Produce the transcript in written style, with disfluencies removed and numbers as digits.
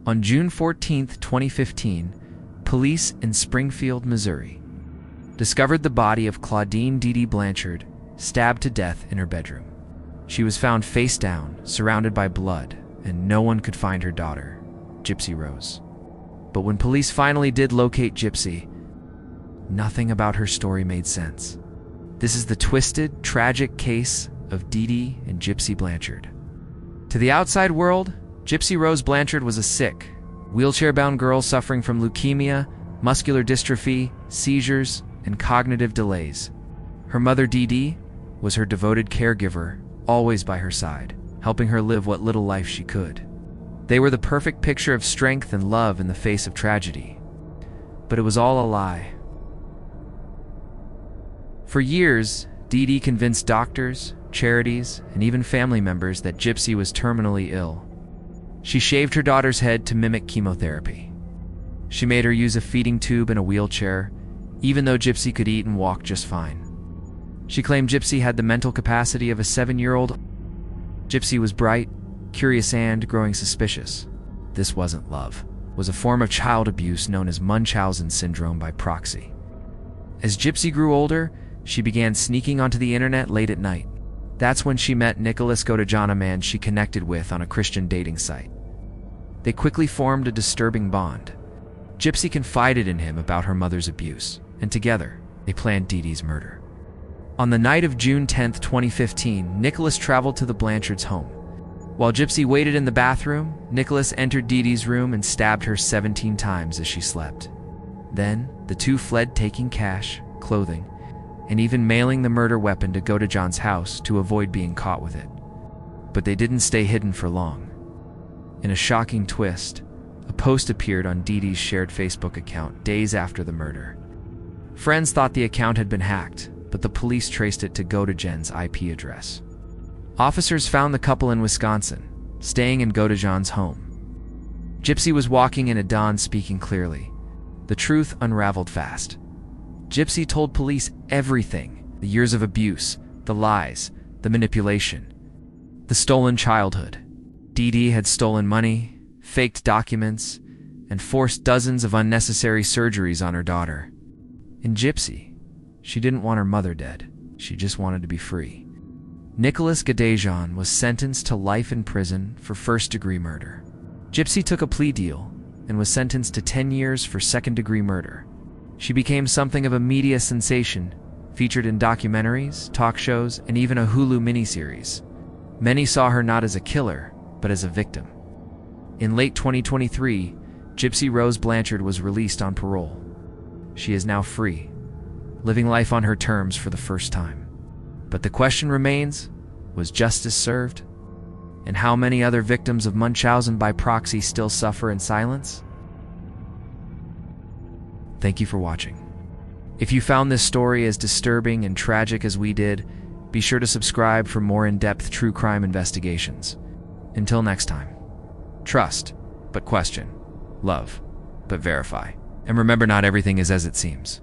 On June 14, 2015, police in Springfield, Missouri, discovered the body of Claudine Dee Dee Blanchard, stabbed to death in her bedroom. She was found face down, surrounded by blood, and no one could find her daughter, Gypsy Rose. But when police finally did locate Gypsy, nothing about her story made sense. This is the twisted, tragic case of Dee Dee and Gypsy Blanchard. To the outside world, Gypsy Rose Blanchard was a sick, wheelchair-bound girl suffering from leukemia, muscular dystrophy, seizures, and cognitive delays. Her mother, Dee Dee, was her devoted caregiver, always by her side, helping her live what little life she could. They were the perfect picture of strength and love in the face of tragedy. But it was all a lie. For years, Dee Dee convinced doctors, charities, and even family members that Gypsy was terminally ill. She shaved her daughter's head to mimic chemotherapy. She made her use a feeding tube and a wheelchair, even though Gypsy could eat and walk just fine. She claimed Gypsy had the mental capacity of a 7-year-old. Gypsy was bright, curious, and growing suspicious. This wasn't love. It was a form of child abuse known as Munchausen syndrome by proxy. As Gypsy grew older, she began sneaking onto the internet late at night. That's when she met Nicholas Godejohn, a man she connected with on a Christian dating site. They quickly formed a disturbing bond. Gypsy confided in him about her mother's abuse, and together, they planned Dee Dee's murder. On the night of June 10, 2015, Nicholas traveled to the Blanchards' home. While Gypsy waited in the bathroom, Nicholas entered Dee Dee's room and stabbed her 17 times as she slept. Then, the two fled, taking cash, clothing, and even mailing the murder weapon to Godejohn's house to avoid being caught with it. But they didn't stay hidden for long. In a shocking twist, a post appeared on Dee Dee's shared Facebook account days after the murder. Friends thought the account had been hacked, but the police traced it to Godejohn's IP address. Officers found the couple in Wisconsin, staying in Godejohn's home. Gypsy was walking in at dawn, speaking clearly. The truth unraveled fast. Gypsy told police everything: the years of abuse, the lies, the manipulation, the stolen childhood. Dee Dee had stolen money, faked documents, and forced dozens of unnecessary surgeries on her daughter. In Gypsy, she didn't want her mother dead. She just wanted to be free. Nicholas Godejohn was sentenced to life in prison for first-degree murder. Gypsy took a plea deal and was sentenced to 10 years for second-degree murder. She became something of a media sensation, featured in documentaries, talk shows, and even a Hulu miniseries. Many saw her not as a killer, but as a victim. In late 2023, Gypsy Rose Blanchard was released on parole. She is now free, living life on her terms for the first time. But the question remains, was justice served? And how many other victims of Munchausen by proxy still suffer in silence? Thank you for watching. If you found this story as disturbing and tragic as we did, be sure to subscribe for more in-depth true crime investigations. Until next time, trust, but question. Love, but verify. And remember, not everything is as it seems.